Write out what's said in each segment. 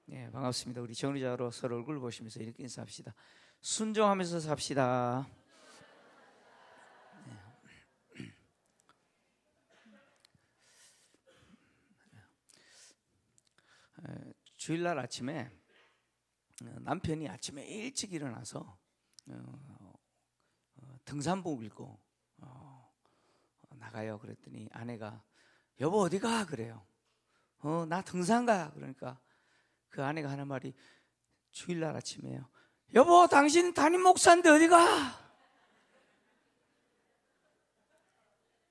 네, 반갑습니다. 우리 정리자로 서로 얼굴 보시면서 이렇게 인사합시다. 순종하면서 삽시다. 주일날 아침에 남편이 아침에 일찍 일어나서 등산복 입고 나가요. 그랬더니 아내가 여보 어디 가? 그래요. 나 등산 가. 그러니까 그 아내가 하는 말이 주일날 아침에요. 여보 당신 담임 목사인데 어디 가?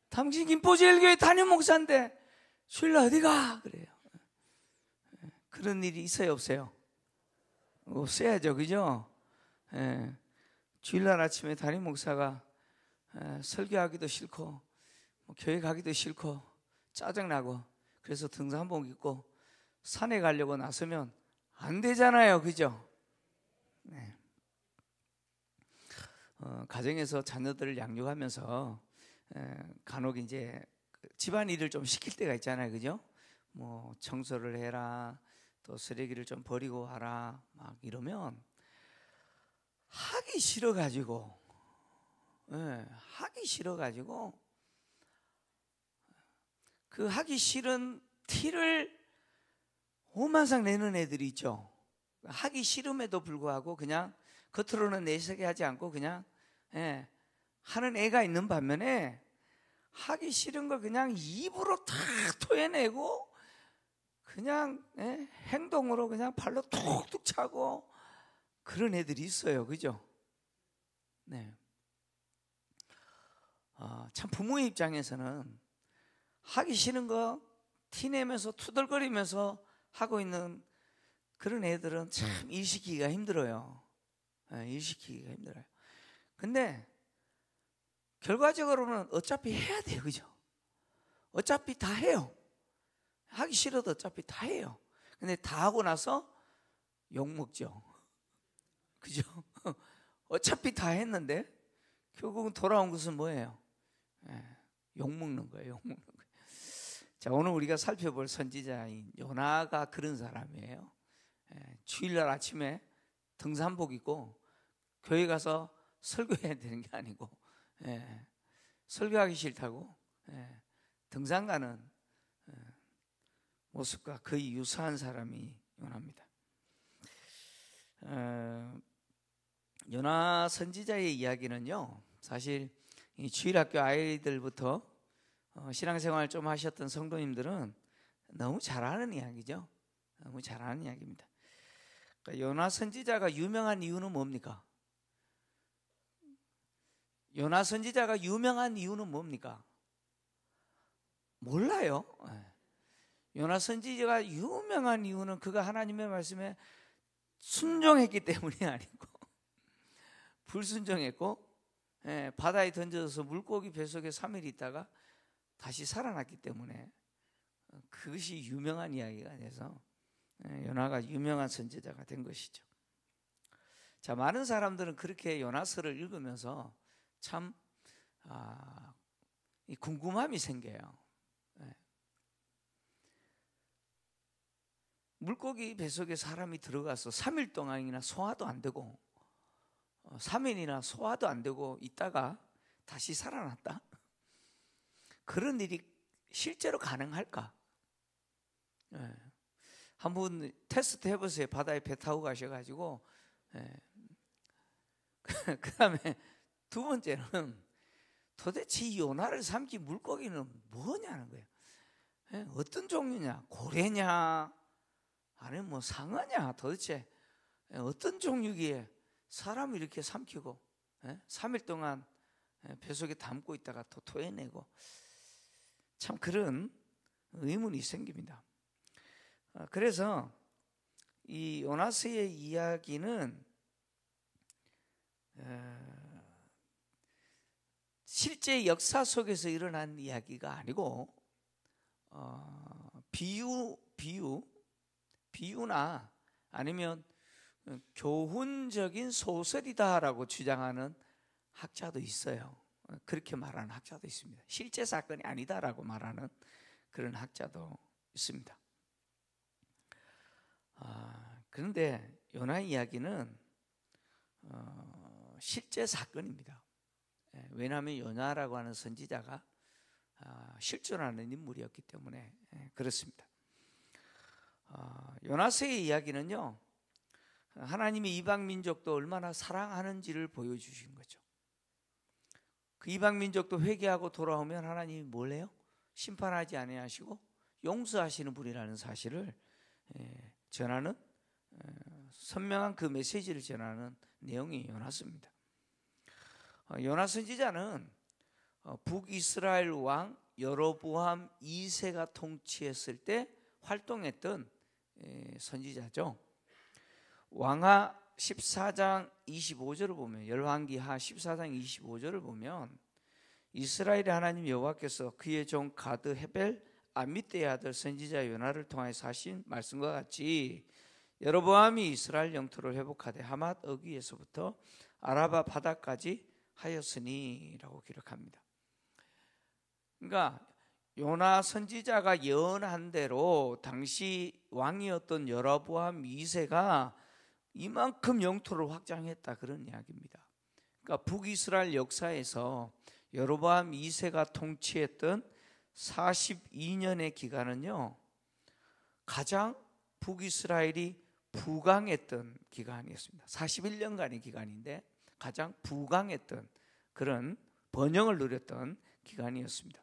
당신 김포제일교회 담임 목사인데 주일날 어디 가? 그래요. 그런 일이 있어요 없어요? 없어야죠, 그죠? 주일날 아침에 담임 목사가 설교하기도 싫고 교회 가기도 싫고 짜증나고 그래서 등산복 입고 산에 가려고 나서면 안 되잖아요, 그죠? 네. 가정에서 자녀들을 양육하면서 간혹 이제 집안 일을 좀 시킬 때가 있잖아요, 그죠? 뭐 청소를 해라, 또 쓰레기를 좀 버리고 와라, 막 이러면 하기 싫어가지고, 하기 싫어가지고 그 하기 싫은 티를 오만상 내는 애들이 있죠. 하기 싫음에도 불구하고 그냥 겉으로는 내색이 하지 않고 그냥 하는 애가 있는 반면에 하기 싫은 걸 그냥 입으로 다 토해내고 그냥 행동으로 그냥 발로 툭툭 차고 그런 애들이 있어요, 그죠? 네. 참 부모의 입장에서는 하기 싫은 거 티내면서 투덜거리면서 하고 있는 그런 애들은 참 일시키기가 힘들어요. 일시키기가 힘들어요. 근데 결과적으로는 어차피 해야 돼요, 그죠? 어차피 다 해요. 하기 싫어도 어차피 다 해요. 근데 다 하고 나서 욕먹죠, 그죠? 어차피 다 했는데 결국은 돌아온 것은 뭐예요? 욕먹는 거예요, 욕먹는 거예요. 자, 오늘 우리가 살펴볼 선지자인 요나가 그런 사람이에요. 주일날 아침에 등산복 입고 교회 가서 설교해야 되는 게 아니고 설교하기 싫다고 등산 가는 모습과 거의 유사한 사람이 요나입니다. 요나 선지자의 이야기는요, 사실 이 주일학교 아이들부터 신앙생활 좀 하셨던 성도님들은 너무 잘 아는 이야기죠. 너무 잘 아는 이야기입니다. 그러니까 요나 선지자가 유명한 이유는 뭡니까? 요나 선지자가 유명한 이유는 뭡니까? 몰라요. 요나 선지자가 유명한 이유는 그가 하나님의 말씀에 순종했기 때문이 아니고 불순종했고 바다에 던져져서 물고기 뱃속에 3일 있다가 다시 살아났기 때문에 그것이 유명한 이야기가 돼서 요나가 유명한 선지자가 된 것이죠. 자, 많은 사람들은 그렇게 요나서를 읽으면서 참 궁금함이 생겨요. 물고기 뱃속에 사람이 들어가서 3일 동안이나 소화도 안 되고 3일이나 소화도 안 되고 있다가 다시 살아났다? 그런 일이 실제로 가능할까? 한번 테스트 해보세요. 바다에 배 타고 가셔가지고 그 다음에 두 번째는 도대체 이 요나를 삼킨 물고기는 뭐냐는 거예요. 어떤 종류냐? 고래냐? 아니면 뭐 상어냐? 도대체 어떤 종류기에 사람을 이렇게 삼키고 3일 동안 뱃속에 담고 있다가 또 토해내고, 참 그런 의문이 생깁니다. 그래서 이 요나서의 이야기는 실제 역사 속에서 일어난 이야기가 아니고 비유나 아니면 교훈적인 소설이다라고 주장하는 학자도 있어요. 그렇게 말하는 학자도 있습니다. 실제 사건이 아니다라고 말하는 그런 학자도 있습니다. 그런데 요나 이야기는 실제 사건입니다. 왜냐하면 요나라고 하는 선지자가 실존하는 인물이었기 때문에 그렇습니다. 요나서의 이야기는요, 하나님이 이방 민족도 얼마나 사랑하는지를 보여주신 거죠. 그 이방 민족도 회개하고 돌아오면 하나님이 뭘 해요? 심판하지 아니하시고 용서하시는 분이라는 사실을 전하는 선명한 그 메시지를 전하는 내용이 요나서입니다. 요나 선지자는 북이스라엘 왕 여로보암 2세가 통치했을 때 활동했던 선지자죠. 왕하 14장 25절을 보면, 열왕기하 14장 25절을 보면 이스라엘의 하나님 여호와께서 그의 종 가드 헤벨 암미떼의 아들 선지자 요나를 통하여서 하신 말씀과 같이 여로보암이 이스라엘 영토를 회복하되 하맛 어귀에서부터 아라바 바다까지 하였으니 라고 기록합니다. 그러니까 요나 선지자가 예언한 대로 당시 왕이었던 여로보암 2세가 이만큼 영토를 확장했다, 그런 이야기입니다. 그러니까 북이스라엘 역사에서 여로보암 2세가 통치했던 42년의 기간은요, 가장 북이스라엘이 부강했던 기간이었습니다. 41년간의 기간인데 가장 부강했던 그런 번영을 누렸던 기간이었습니다.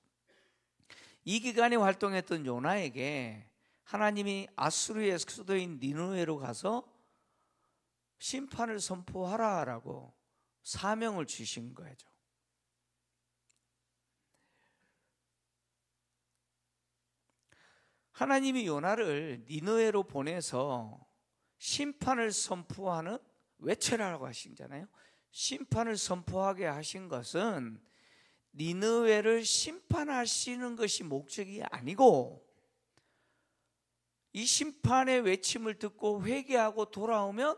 이 기간에 활동했던 요나에게 하나님이 아수르의 수도인 니느웨로 가서 심판을 선포하라라고 사명을 주신 거죠. 하나님이 요나를 니느웨로 보내서 심판을 선포하는, 외쳐라라고 하시잖아요. 심판을 선포하게 하신 것은 니느웨를 심판하시는 것이 목적이 아니고, 이 심판의 외침을 듣고 회개하고 돌아오면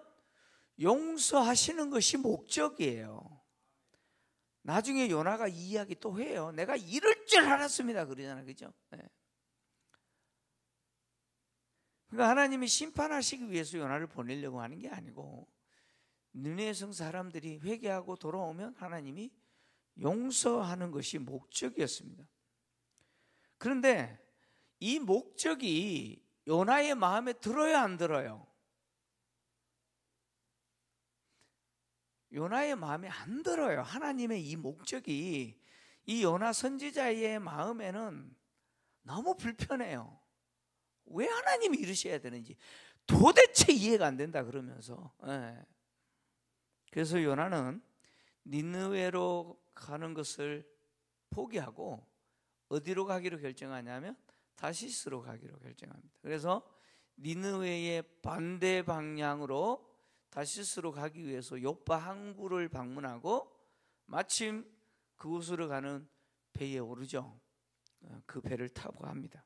용서하시는 것이 목적이에요. 나중에 요나가 이 이야기 또 해요. 내가 이럴 줄 알았습니다 그러잖아요. 그죠? 네. 그러니까 하나님이 심판하시기 위해서 요나를 보내려고 하는 게 아니고, 느헤 성 사람들이 회개하고 돌아오면 하나님이 용서하는 것이 목적이었습니다. 그런데 이 목적이 요나의 마음에 들어요, 안 들어요? 요나의 마음에 안 들어요. 하나님의 이 목적이 이 요나 선지자의 마음에는 너무 불편해요. 왜 하나님이 이러셔야 되는지 도대체 이해가 안 된다 그러면서. 그래서 요나는 니느웨로 가는 것을 포기하고 어디로 가기로 결정하냐면 다시스로 가기로 결정합니다. 그래서 니느웨의 반대 방향으로 다시스로 가기 위해서 요파 항구를 방문하고 마침 그곳으로 가는 배에 오르죠. 그 배를 타고 갑니다.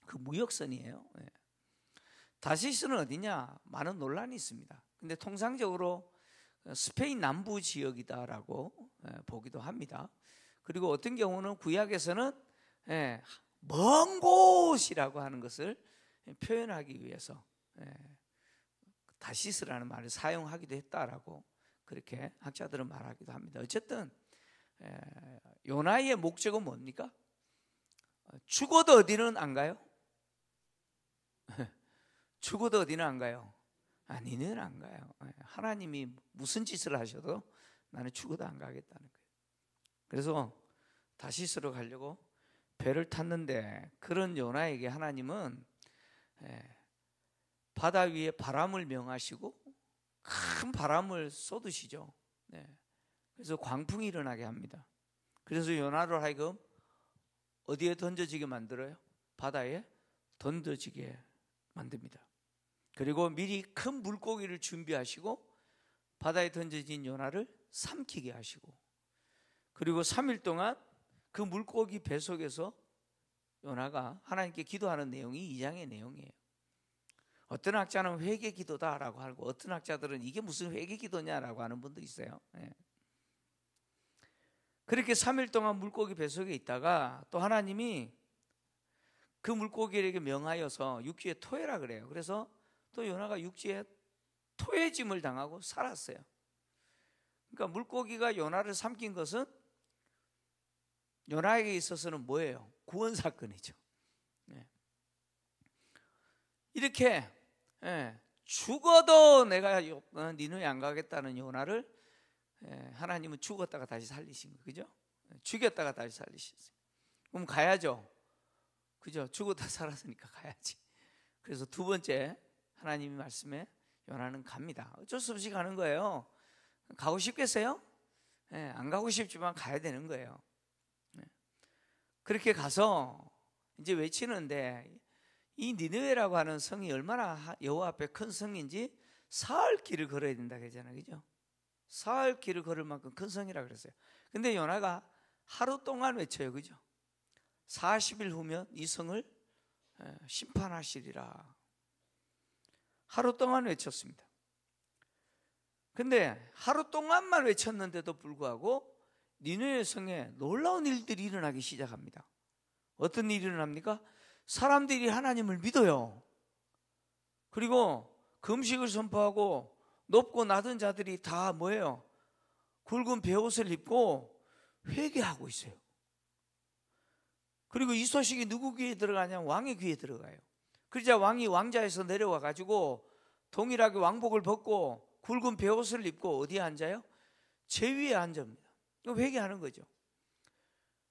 그 무역선이에요. 다시스는 어디냐? 많은 논란이 있습니다. 근데 통상적으로 스페인 남부 지역이다라고 보기도 합니다. 그리고 어떤 경우는 구약에서는 먼 곳이라고 하는 것을 표현하기 위해서 다시스라는 말을 사용하기도 했다라고 그렇게 학자들은 말하기도 합니다. 어쨌든 요나의 목적은 뭡니까? 죽어도 어디는 안 가요? 죽어도 어디는 안 가요? 니는 안 가요. 하나님이 무슨 짓을 하셔도 나는 죽어도 안 가겠다는 거예요. 그래서 다시스로 가려고 배를 탔는데, 그런 요나에게 하나님은 바다 위에 바람을 명하시고 큰 바람을 쏟으시죠. 그래서 광풍이 일어나게 합니다. 그래서 요나를 하여금 어디에 던져지게 만들어요? 바다에 던져지게 만듭니다. 그리고 미리 큰 물고기를 준비하시고 바다에 던져진 요나를 삼키게 하시고, 그리고 3일 동안 그 물고기 배 속에서 요나가 하나님께 기도하는 내용이 2장의 내용이에요. 어떤 학자는 회개 기도다라고 하고, 어떤 학자들은 이게 무슨 회개 기도냐라고 하는 분도 있어요. 그렇게 3일 동안 물고기 배 속에 있다가 또 하나님이 그 물고기에게 명하여서 육지에 토해라 그래요. 그래서 또 요나가 육지에 토해짐을 당하고 살았어요. 그러니까 물고기가 요나를 삼킨 것은 요나에게 있어서는 뭐예요? 구원 사건이죠. 이렇게 죽어도 내가 니느웨 안 가겠다는 요나를 하나님은 죽었다가 다시 살리신 거예요. 그죠? 죽였다가 다시 살리셨어요. 그럼 가야죠. 그죠? 죽었다 살았으니까 가야지. 그래서 두 번째 하나님이 말씀에 요나는 갑니다. 어쩔 수 없이 가는 거예요. 가고 싶겠어요? 안 가고 싶지만 가야 되는 거예요. 그렇게 가서 이제 외치는데, 이 니느웨라고 하는 성이 얼마나 여호와 앞에 큰 성인지 사흘 길을 걸어야 된다 그러잖아요. 그죠? 사흘 길을 걸을 만큼 큰 성이라 그랬어요. 근데 요나가 하루 동안 외쳐요. 그죠? 40일 후면 이 성을 심판하시리라. 하루 동안 외쳤습니다. 근데 하루 동안만 외쳤는데도 불구하고 니느웨 성에 놀라운 일들이 일어나기 시작합니다. 어떤 일이 일어납니까? 사람들이 하나님을 믿어요. 그리고 금식을 선포하고 높고 낮은 자들이 다 뭐예요? 굵은 베옷을 입고 회개하고 있어요. 그리고 이 소식이 누구 귀에 들어가냐면 왕의 귀에 들어가요. 그러자 왕이 왕자에서 내려와 가지고 동일하게 왕복을 벗고 굵은 베옷을 입고 어디에 앉아요? 제 위에 앉습니다. 회개하는 거죠.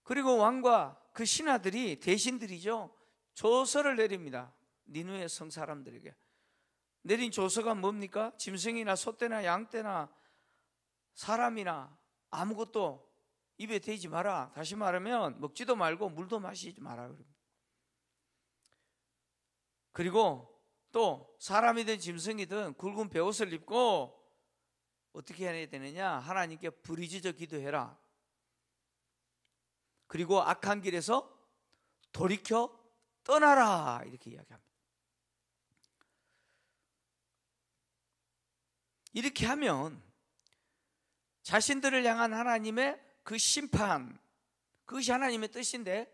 그리고 왕과 그 신하들이, 대신들이죠, 조서를 내립니다. 니느웨 성 사람들에게 내린 조서가 뭡니까? 짐승이나 소떼나 양떼나 사람이나 아무것도 입에 대지 마라. 다시 말하면 먹지도 말고 물도 마시지 마라. 그리고 또 사람이든 짐승이든 굵은 베옷을 입고 어떻게 해야 되느냐? 하나님께 부르짖어 기도해라. 그리고 악한 길에서 돌이켜 떠나라. 이렇게 이야기합니다. 이렇게 하면 자신들을 향한 하나님의 그 심판, 그것이 하나님의 뜻인데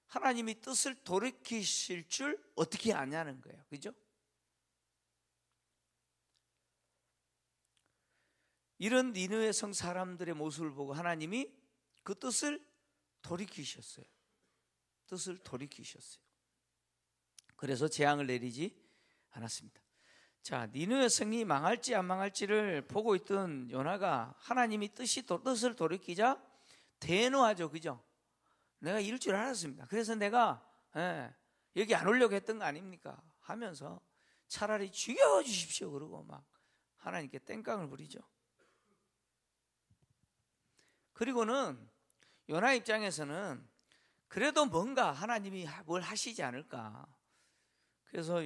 하나님이 뜻을 돌이키실 줄 어떻게 아냐는 거예요. 그죠? 이런 니느웨 성 사람들의 모습을 보고 하나님이 그 뜻을 돌이키셨어요. 뜻을 돌이키셨어요. 그래서 재앙을 내리지 않았습니다. 자, 니느웨 성이 망할지 안 망할지를 보고 있던 요나가 하나님이 뜻을 돌이키자 대노하죠. 그죠? 내가 이럴 줄 알았습니다. 그래서 내가 여기 안 오려고 했던 거 아닙니까? 하면서 차라리 죽여주십시오. 그러고 막 하나님께 땡깡을 부리죠. 그리고는 요나 입장에서는 그래도 뭔가 하나님이 뭘 하시지 않을까. 그래서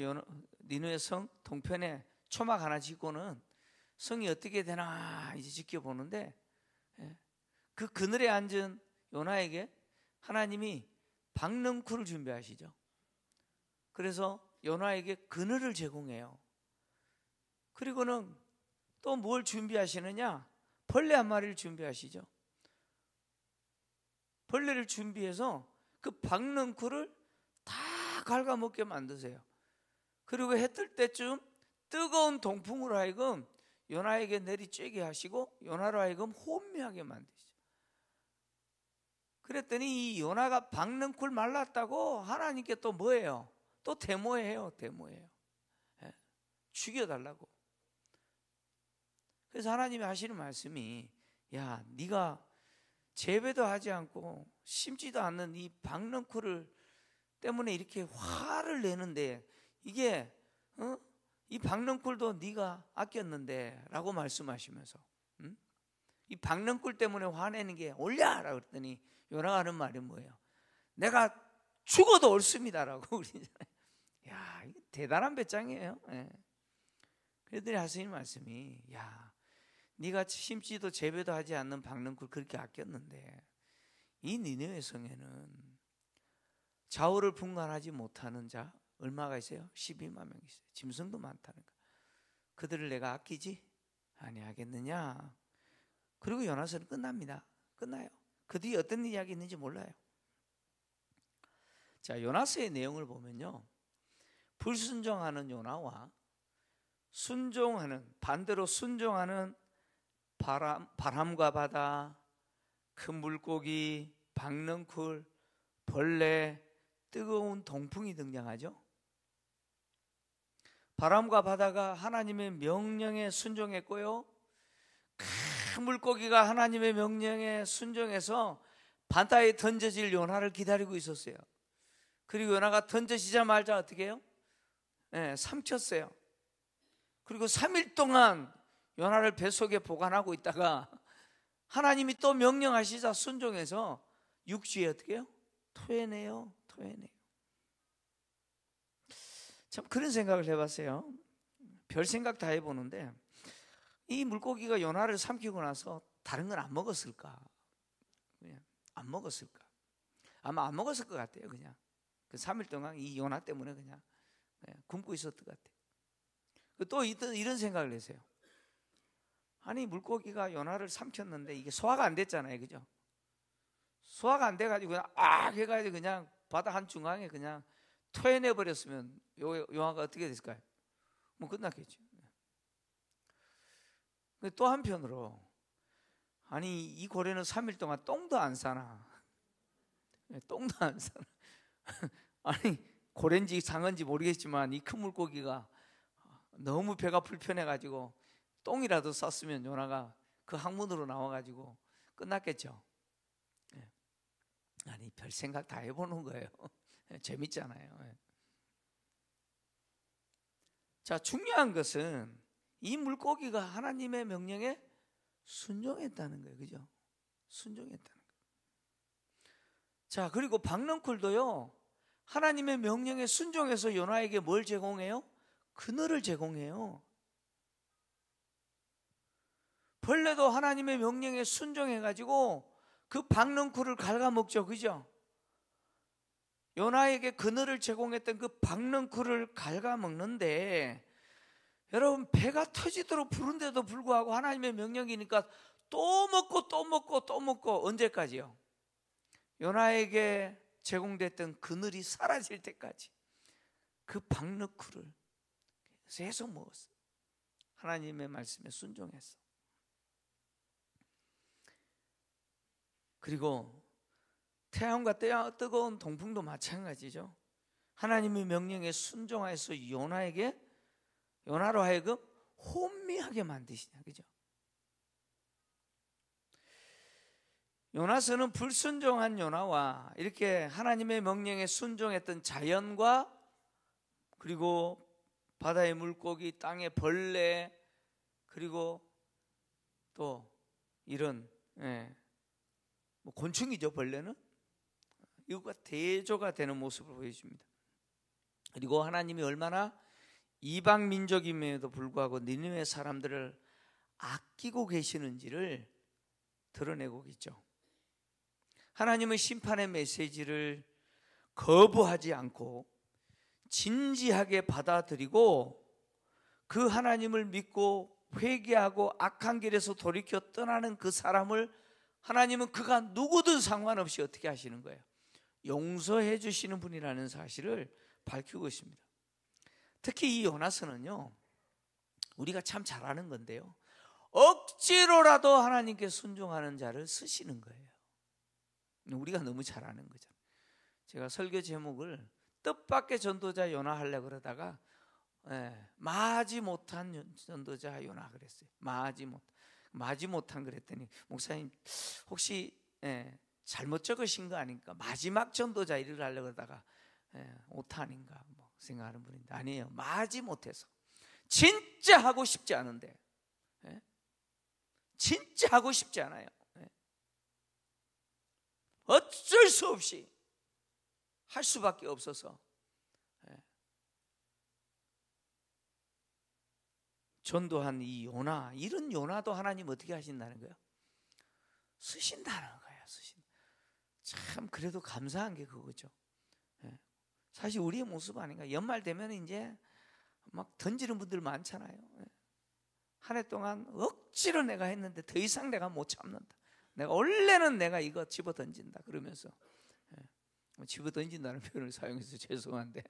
니느웨 성 동편에 초막 하나 짓고는 성이 어떻게 되나 이제 지켜보는데, 그 그늘에 앉은 요나에게 하나님이 박넝쿨을 준비하시죠. 그래서 요나에게 그늘을 제공해요. 그리고는 또 뭘 준비하시느냐? 벌레 한 마리를 준비하시죠. 벌레를 준비해서 그 박넝쿨을 다 갉아먹게 만드세요. 그리고 해 뜰 때쯤 뜨거운 동풍으로 하여금 요나에게 내리쬐게 하시고 요나로 하여금 혼미하게 만드시죠. 그랬더니 이 요나가 박넝쿨 말랐다고 하나님께 또 뭐예요? 또 데모해요. 죽여달라고. 그래서 하나님이 하시는 말씀이, 야, 네가 재배도 하지 않고 심지도 않는 이 박넝쿨을 때문에 이렇게 화를 내는데, 이게 이 박넝쿨도 네가 아꼈는데 라고 말씀하시면서, 이 박넝쿨 때문에 화내는 게 옳냐라고 그랬더니 요나가 하는 말이 뭐예요? 내가 죽어도 옳습니다라고 그러잖아요. 야, 이거 대단한 배짱이에요. 그랬더니 하시는 말씀이, 야, 네가 심지도 재배도 하지 않는 박넝쿨 그렇게 아꼈는데 이 니느웨 성에는 좌우를 분간하지 못하는 자 얼마가 있어요? 12만 명 있어요. 짐승도 많다는 거. 그들을 내가 아끼지 아니하겠느냐. 그리고 요나서는 끝납니다. 끝나요. 그 뒤에 어떤 이야기 있는지 몰라요. 자, 요나서의 내용을 보면요, 불순종하는 요나와 반대로 순종하는 바람과 바다, 큰 물고기, 박넝쿨, 벌레, 뜨거운 동풍이 등장하죠. 바람과 바다가 하나님의 명령에 순종했고요, 큰 물고기가 하나님의 명령에 순종해서 바다에 던져질 요나를 기다리고 있었어요. 그리고 요나가 던져지자마자 어떻게 해요? 삼켰어요. 그리고 3일 동안 요나를 뱃속에 보관하고 있다가 하나님이 또 명령하시자 순종해서 육지에 어떻게 해요? 토해내요. 참 그런 생각을 해봤어요. 별 생각 다 해보는데, 이 물고기가 요나를 삼키고 나서 다른 건 안 먹었을까? 안 먹었을까? 아마 안 먹었을 것 같아요. 그냥 그 3일 동안 이 요나 때문에 그냥 굶고 있었던 것 같아요. 또 이런 생각을 했어요. 아니, 물고기가 요나를 삼켰는데 이게 소화가 안 됐잖아요, 그죠? 소화가 안 돼가지고 그냥 해가지고 그냥 바다 한중앙에 그냥 토해내 버렸으면 요나가 어떻게 됐을까요? 뭐 끝났겠죠. 또 한편으로, 아니, 이 고래는 3일 동안 똥도 안 싸나? 똥도 안 싸나? 아니, 고래인지 상어인지 모르겠지만 이 큰 물고기가 너무 배가 불편해가지고 똥이라도 쌌으면 요나가 그 항문으로 나와가지고 끝났겠죠. 아니, 별 생각 다 해보는 거예요. 재밌잖아요. 자, 중요한 것은 이 물고기가 하나님의 명령에 순종했다는 거예요. 그죠? 순종했다는 거예요. 자, 그리고 박넝쿨도요, 하나님의 명령에 순종해서 요나에게 뭘 제공해요? 그늘을 제공해요. 벌레도 하나님의 명령에 순종해가지고 그 박넝쿨을 갉아먹죠. 그죠? 요나에게 그늘을 제공했던 그 박넝쿨을 갉아먹는데, 여러분, 배가 터지도록 부른데도 불구하고 하나님의 명령이니까 또 먹고 언제까지요? 요나에게 제공됐던 그늘이 사라질 때까지 그 박너쿨을 계속 먹었어. 하나님의 말씀에 순종했어. 그리고 태양과 뜨거운 동풍도 마찬가지죠. 하나님의 명령에 순종하여서 요나로 하여금 혼미하게 만드시냐, 그죠? 요나서는 불순종한 요나와 이렇게 하나님의 명령에 순종했던 자연과, 그리고 바다의 물고기, 땅의 벌레, 그리고 또 이런 뭐 곤충이죠, 벌레는. 이것과 대조가 되는 모습을 보여줍니다. 그리고 하나님이 얼마나 이방 민족임에도 불구하고 니느웨 사람들을 아끼고 계시는지를 드러내고 있죠. 하나님의 심판의 메시지를 거부하지 않고 진지하게 받아들이고 그 하나님을 믿고 회개하고 악한 길에서 돌이켜 떠나는 그 사람을 하나님은 그가 누구든 상관없이 어떻게 하시는 거예요? 용서해 주시는 분이라는 사실을 밝히고 있습니다. 특히 이 요나서는요, 우리가 참 잘 아는 건데요, 억지로라도 하나님께 순종하는 자를 쓰시는 거예요. 우리가 너무 잘 아는 거죠. 제가 설교 제목을 뜻밖의 전도자 요나 하려고 그러다가 마지 못한 전도자 요나 그랬어요. 마지 못한 그랬더니 목사님 혹시 잘못 적으신 거 아닌가? 마지막 전도자 일을 하려고 그러다가 오타 아닌가 뭐 생각하는 분인데, 아니에요. 마지 못해서 진짜 하고 싶지 않은데, 진짜 하고 싶지 않아요. 어쩔 수 없이 할 수밖에 없어서 전도한 이 요나, 이런 요나도 하나님 어떻게 하신다는 거예요? 쓰신다는 거예요. 참 그래도 감사한 게 그거죠. 사실 우리의 모습 아닌가? 연말 되면 이제 막 던지는 분들 많잖아요. 한 해 동안 억지로 내가 했는데 더 이상 내가 못 참는다. 원래는 내가 이거 집어 던진다 그러면서 집어 던진다는 표현을 사용해서 죄송한데,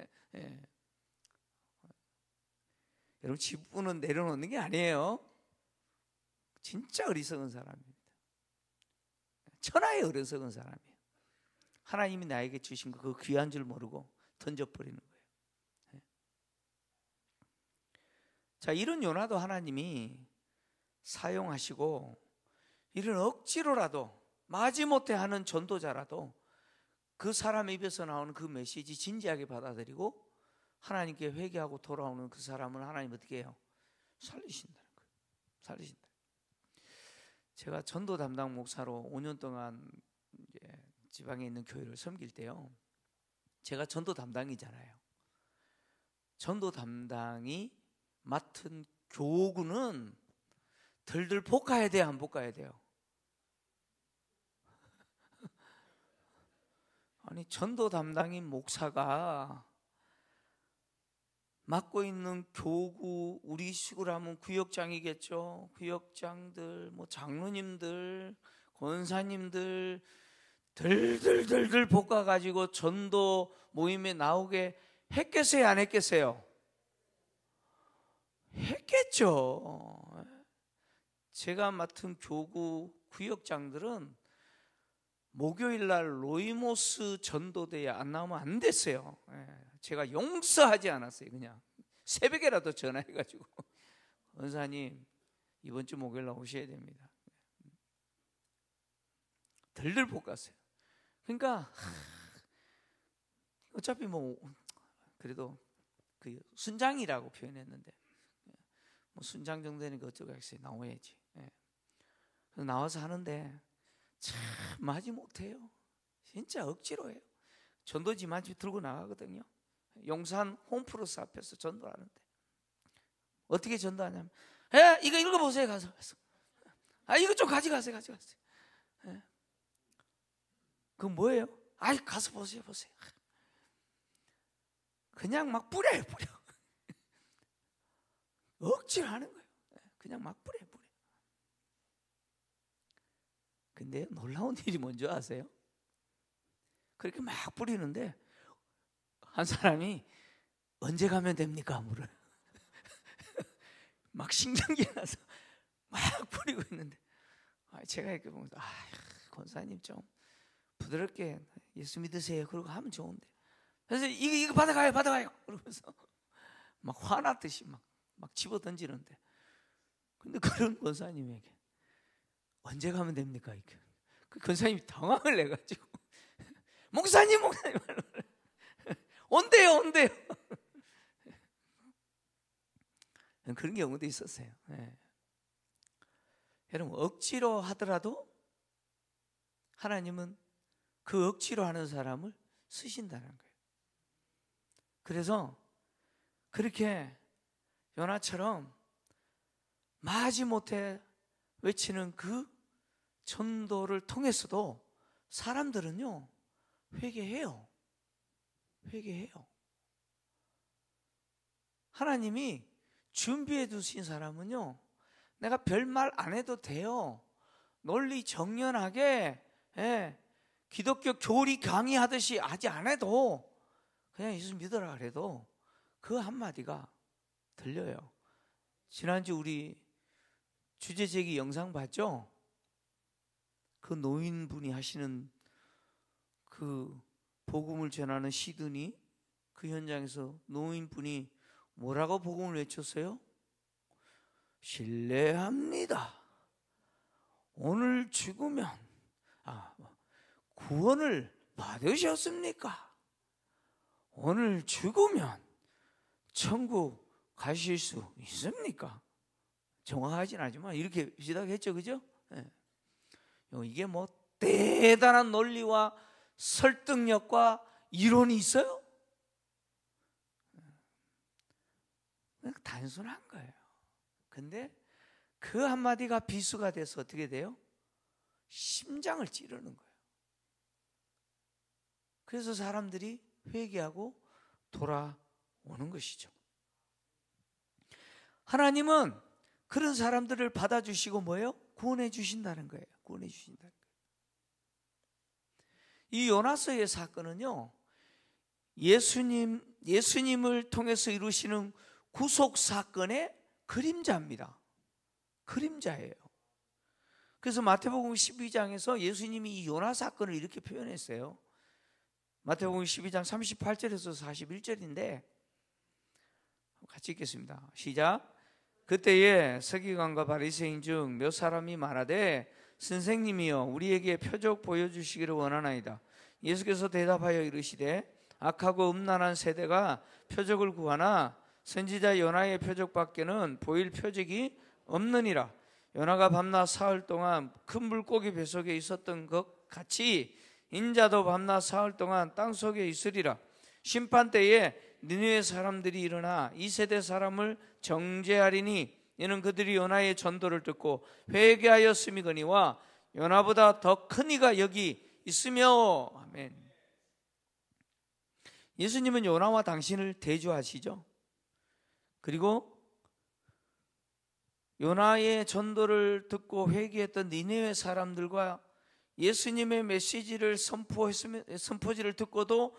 여러분 지분은 내려놓는 게 아니에요. 진짜 어리석은 사람입니다. 천하의 어리석은 사람이에요. 하나님이 나에게 주신 거 그 귀한 줄 모르고 던져버리는 거예요. 자, 이런 요나도 하나님이 사용하시고 이런 억지로라도 마지못해 하는 전도자라도 그 사람 입에서 나오는 그 메시지 진지하게 받아들이고 하나님께 회개하고 돌아오는 그 사람을 하나님 어떻게 해요? 살리신다는 거예요. 살리신다. 제가 전도 담당 목사로 5년 동안 이제 지방에 있는 교회를 섬길 때요, 제가 전도 담당이잖아요. 전도 담당이 맡은 교구는 들들 볶아야 돼요, 안 볶아야 돼요? 아니, 전도 담당인 목사가 맡고 있는 교구, 우리 식으로 하면 구역장이겠죠. 구역장들, 뭐 장로님들, 권사님들 들들들들 볶아가지고 전도 모임에 나오게 했겠어요, 안 했겠어요? 했겠죠. 제가 맡은 교구 구역장들은 목요일날 로이모스 전도대에 안 나오면 안 됐어요. 제가 용서하지 않았어요. 그냥 새벽에라도 전화해가지고 권사님 이번 주 목요일날 오셔야 됩니다. 들들 볶았어요. 그러니까 어차피 뭐 그래도 그 순장이라고 표현했는데 뭐 순장 정도 되니까 어쩌겠어요. 나와야지. 그래서 나와서 하는데 참 마지못해요. 진짜 억지로 해요. 전도지만 들고 나가거든요. 용산 홈플러스 앞에서 전도하는데 어떻게 전도하냐면, 이거 읽어보세요. 가서. 이거 좀 가져가세요. 그건 뭐예요? 가서 보세요. 그냥 막 뿌려요. 억지로 하는 거예요. 그냥 막 뿌려요. 근데 놀라운 일이 뭔지 아세요? 그렇게 막 뿌리는데 한 사람이 언제 가면 됩니까? 물어요. 막 신경이 나서 막 뿌리고 있는데 제가 이렇게 보면서 권사님 좀 부드럽게 예수 믿으세요. 그러고 하면 좋은데. 그래서 이거 받아가요. 그러면서 막 화났듯이 막 집어 던지는데, 근데 그런 권사님에게 언제 가면 됩니까? 이렇게. 그 권사님이 당황을 해가지고 목사님 온대요. 그런 경우도 있었어요. 여러분 억지로 하더라도 하나님은 그 억지로 하는 사람을 쓰신다는 거예요. 그래서 그렇게 요나처럼 마지못해 외치는 그 전도를 통해서도 사람들은요 회개해요. 하나님이 준비해 두신 사람은요 내가 별말 안 해도 돼요. 논리 정연하게 기독교 교리 강의하듯이 하지 않아도 그냥 예수 믿어라 그래도 그 한마디가 들려요. 지난주 우리 주제제기 영상 봤죠? 그 노인분이 하시는 그 복음을 전하는 시드니 그 현장에서 노인분이 뭐라고 복음을 외쳤어요? 실례합니다. 오늘 죽으면 구원을 받으셨습니까? 오늘 죽으면 천국 가실 수 있습니까? 정확하진 않지만 이렇게 시작했죠, 그죠? 이게 뭐 대단한 논리와 설득력과 이론이 있어요? 단순한 거예요. 근데 그 한마디가 비수가 돼서 어떻게 돼요? 심장을 찌르는 거예요. 그래서 사람들이 회개하고 돌아오는 것이죠. 하나님은 그런 사람들을 받아주시고 뭐예요? 구원해 주신다는 거예요. 이 요나서의 사건은요 예수님을 통해서 이루시는 구속 사건의 그림자입니다. 그림자예요. 그래서 마태복음 12장에서 예수님이 이 요나 사건을 이렇게 표현했어요. 마태복음 12장 38절에서 41절인데 같이 읽겠습니다. 시작. 그때에 서기관과 바리새인 중 몇 사람이 말하되 선생님이여 우리에게 표적 보여주시기를 원하나이다. 예수께서 대답하여 이르시되 악하고 음란한 세대가 표적을 구하나 선지자 요나의 표적밖에는 보일 표적이 없느니라. 요나가 밤낮 사흘 동안 큰 물고기 뱃속에 있었던 것 같이 인자도 밤낮 사흘 동안 땅속에 있으리라. 심판 때에 니느웨 사람들이 일어나 이 세대 사람을 정죄하리니 이는 그들이 요나의 전도를 듣고 회개하였음이거니와 요나보다 더 큰 이가 여기 있으며. 아멘. 예수님은 요나와 당신을 대조하시죠. 그리고 요나의 전도를 듣고 회개했던 니느웨 사람들과 예수님의 메시지를 선포지를 듣고도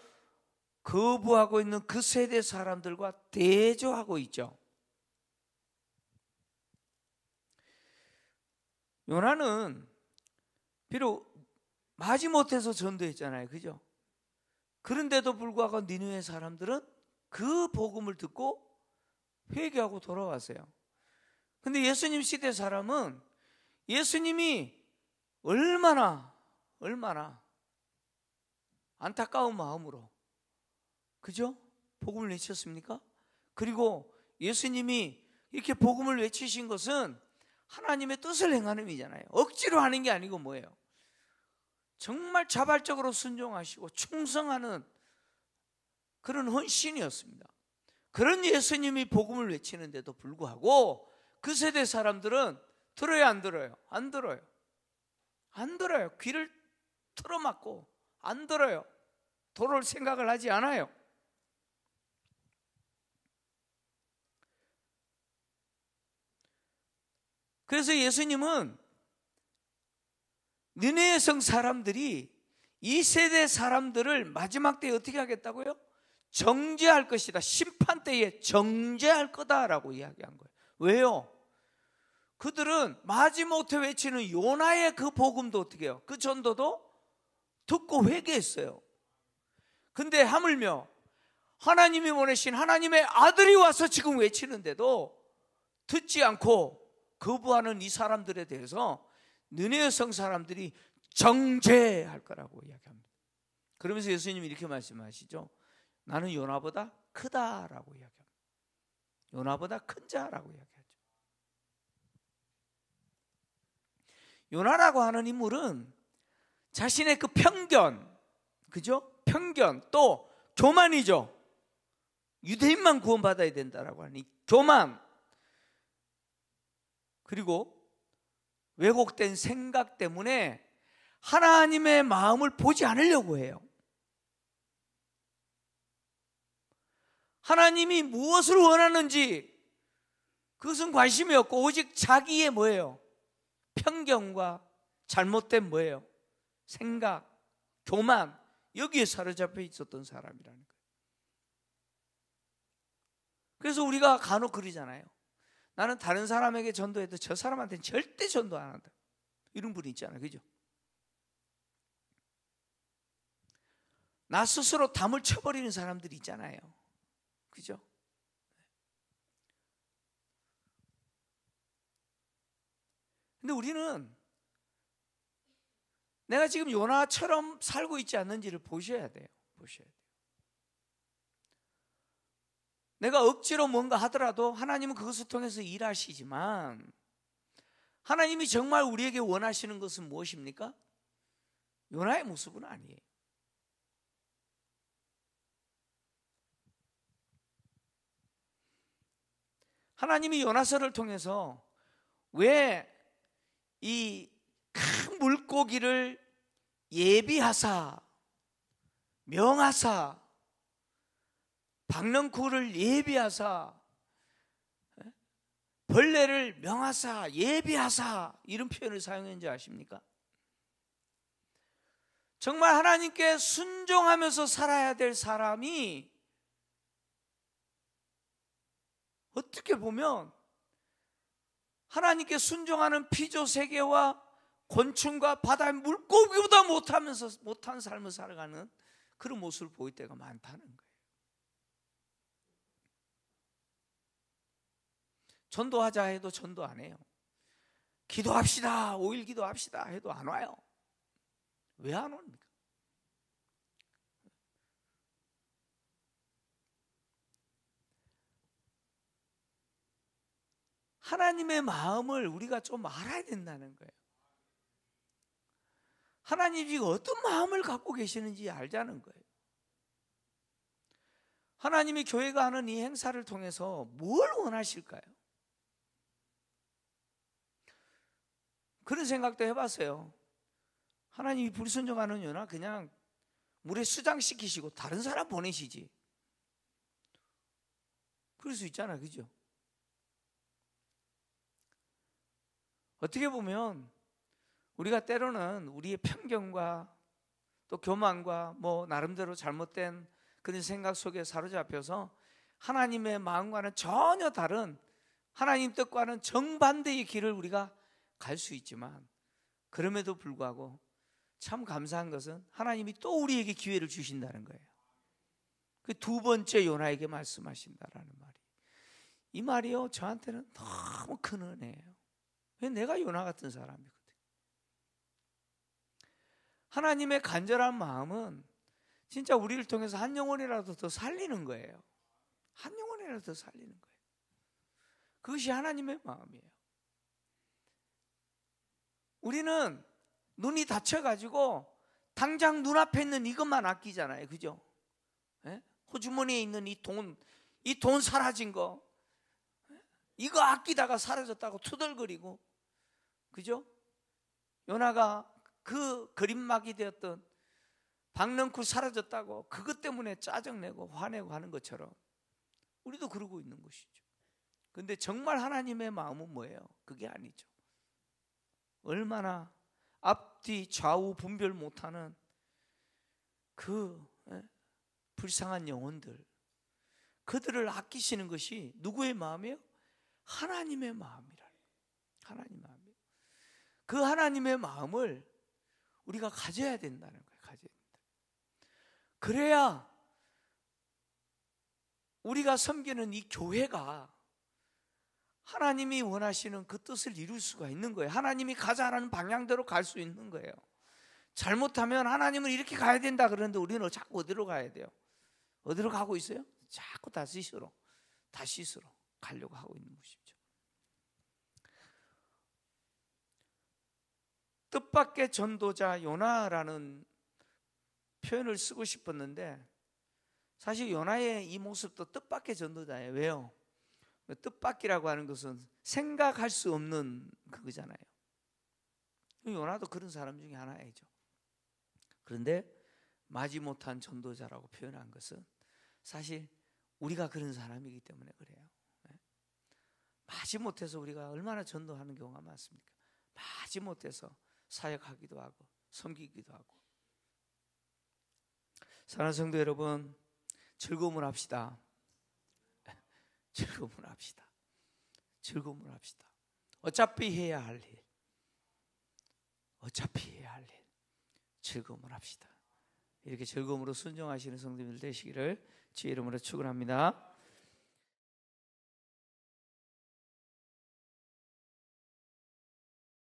거부하고 있는 그 세대 사람들과 대조하고 있죠. 요나는 비록 마지못해서 전도했잖아요. 그죠? 그런데도 불구하고 니느웨 사람들은 그 복음을 듣고 회개하고 돌아왔어요. 근데 예수님 시대 사람은 예수님이 얼마나 안타까운 마음으로, 그죠? 복음을 외쳤습니까? 그리고 예수님이 이렇게 복음을 외치신 것은 하나님의 뜻을 행하는 의미잖아요. 억지로 하는 게 아니고 뭐예요? 정말 자발적으로 순종하시고 충성하는 그런 헌신이었습니다. 그런 예수님이 복음을 외치는데도 불구하고 그 세대 사람들은 들어요, 안 들어요? 안 들어요. 안 들어요. 귀를 틀어막고 안 들어요. 돌아올 생각을 하지 않아요. 그래서 예수님은 니느웨 성 사람들이 이 세대 사람들을 마지막 때에 어떻게 하겠다고요? 정죄할 것이다. 심판 때에 정죄할 거다라고 이야기한 거예요. 왜요? 그들은 마지못해 외치는 요나의 그 복음도 어떻게 해요? 그 전도도 듣고 회개했어요. 근데 하물며 하나님이 보내신 하나님의 아들이 와서 지금 외치는데도 듣지 않고 거부하는 이 사람들에 대해서 느헤 성 사람들이 정죄할 거라고 이야기합니다. 그러면서 예수님이 이렇게 말씀하시죠. 나는 요나보다 크다라고 이야기합니다. 요나보다 큰 자라고 이야기하죠. 요나라고 하는 인물은 자신의 그 편견, 그죠? 편견, 또 교만이죠. 유대인만 구원받아야 된다라고 하니 교만, 그리고 왜곡된 생각 때문에 하나님의 마음을 보지 않으려고 해요. 하나님이 무엇을 원하는지 그것은 관심이 없고 오직 자기의 뭐예요? 편견과 잘못된 뭐예요? 생각, 교만, 여기에 사로잡혀 있었던 사람이라는 거예요. 그래서 우리가 간혹 그러잖아요. 나는 다른 사람에게 전도해도 저 사람한테는 절대 전도 안 한다. 이런 분이 있잖아요. 그죠? 나 스스로 담을 쳐버리는 사람들이 있잖아요. 그죠? 근데 우리는 내가 지금 요나처럼 살고 있지 않는지를 보셔야 돼요. 보셔야 돼요. 내가 억지로 뭔가 하더라도 하나님은 그것을 통해서 일하시지만 하나님이 정말 우리에게 원하시는 것은 무엇입니까? 요나의 모습은 아니에요. 하나님이 요나서를 통해서 왜 이 큰 물고기를 예비하사, 명하사, 박넝쿨을 예비하사, 벌레를 명하사, 예비하사 이런 표현을 사용했는지 아십니까? 정말 하나님께 순종하면서 살아야 될 사람이 어떻게 보면 하나님께 순종하는 피조 세계와 곤충과 바다의 물고기보다 못한 삶을 살아가는 그런 모습을 보일 때가 많다는 거예요. 전도하자 해도 전도 안 해요. 기도합시다, 5일 기도합시다 해도 안 와요. 왜 안 옵니까? 하나님의 마음을 우리가 좀 알아야 된다는 거예요. 하나님이 어떤 마음을 갖고 계시는지 알자는 거예요. 하나님이 교회가 하는 이 행사를 통해서 뭘 원하실까요? 그런 생각도 해봤어요. 하나님이 불순종하는 요나 그냥 물에 수장시키시고 다른 사람 보내시지. 그럴 수 있잖아, 그죠? 어떻게 보면 우리가 때로는 우리의 편견과 또 교만과 나름대로 잘못된 그런 생각 속에 사로잡혀서 하나님의 마음과는 전혀 다른 하나님 뜻과는 정반대의 길을 우리가 갈 수 있지만, 그럼에도 불구하고 참 감사한 것은 하나님이 또 우리에게 기회를 주신다는 거예요. 그 두 번째 요나에게 말씀하신다라는 말이, 이 말이요 저한테는 너무 큰 은혜예요. 왜 내가 요나 같은 사람이거든. 하나님의 간절한 마음은 진짜 우리를 통해서 한 영혼이라도 더 살리는 거예요. 한 영혼이라도 더 살리는 거예요. 그것이 하나님의 마음이에요. 우리는 눈이 다쳐가지고 당장 눈앞에 있는 이것만 아끼잖아요, 그죠? 예? 호주머니에 있는 이 돈 사라진 거, 이거 아끼다가 사라졌다고 투덜거리고, 그죠? 요나가 그 그림막이 되었던 박넝쿨 사라졌다고 그것 때문에 짜증내고 화내고 하는 것처럼 우리도 그러고 있는 것이죠. 그런데 정말 하나님의 마음은 뭐예요? 그게 아니죠. 얼마나 앞뒤 좌우 분별 못하는 그 불쌍한 영혼들, 그들을 아끼시는 것이 누구의 마음이에요? 하나님의 마음이라는 거예요. 하나님 마음이에요. 그 하나님의 마음을 우리가 가져야 된다는 거예요. 가져야 된다. 그래야 우리가 섬기는 이 교회가 하나님이 원하시는 그 뜻을 이룰 수가 있는 거예요. 하나님이 가자라는 방향대로 갈 수 있는 거예요. 잘못하면 하나님은 이렇게 가야 된다 그러는데 우리는 자꾸 어디로 가야 돼요? 어디로 가고 있어요? 자꾸 다시스로 가려고 하고 있는 것이죠. 뜻밖의 전도자 요나라는 표현을 쓰고 싶었는데, 사실 요나의 이 모습도 뜻밖의 전도자예요. 왜요? 뜻밖이라고 하는 것은 생각할 수 없는 그거잖아요. 요나도 그런 사람 중에 하나이죠. 그런데 마지못한 전도자라고 표현한 것은 사실 우리가 그런 사람이기 때문에 그래요. 마지못해서 우리가 얼마나 전도하는 경우가 많습니까? 마지못해서 사역하기도 하고 섬기기도 하고. 사랑하는 성도 여러분, 즐거움을 합시다. 즐거움을 합시다. 즐거움을 합시다. 어차피 해야 할 일, 즐거움을 합시다. 이렇게 즐거움으로 순종하시는 성도님들 되시기를 주의 이름으로 축원합니다.